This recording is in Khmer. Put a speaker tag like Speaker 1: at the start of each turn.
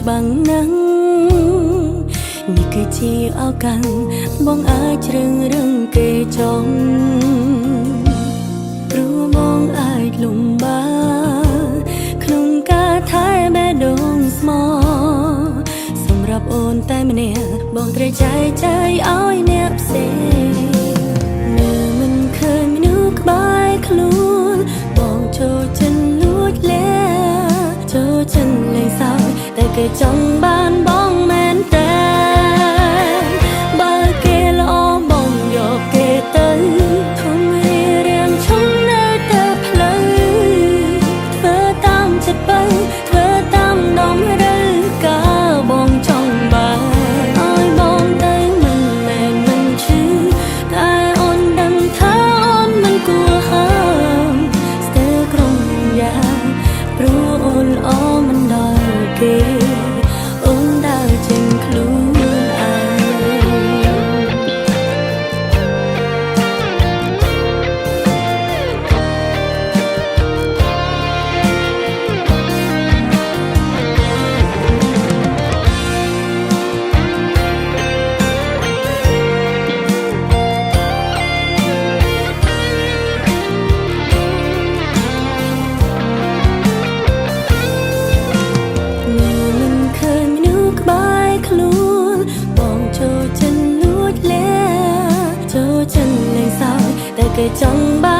Speaker 1: ច្បាំងណាំងនេះគឺជាឱកាសបងអាចជ្រើសរើសគេចង់ព្រោះបងអាចលំបាកក្នុងការថែបេះដូងស្មោសម្រាប់អូនតែម្នាក់បងត្រូវចែកចាយឲ្យអ្នកផ្សេងនៅមិនឃើញមនុស្សក្បែរខ្លួនបងចូលចិត្តលួចលាចូលចិត្តលេងសើចតែគេចង់បានបងមែនតែបើគេល្អបងយកគេទៅធំរៀងឈុំនៅតែផ្លូវធ្វើតាមចិត្តបើធ្វើតាមដងរើការបងចង់បានឲ្យបងទៅមិនមែនមិនឈឺតែអូនដឹងថាអូនមិនគួរហើមស្ទើរក្រុមយ៉ាងព្រោះអូនល្អមិនដល់គេអូនដើរចេញខ្លួនគេចង់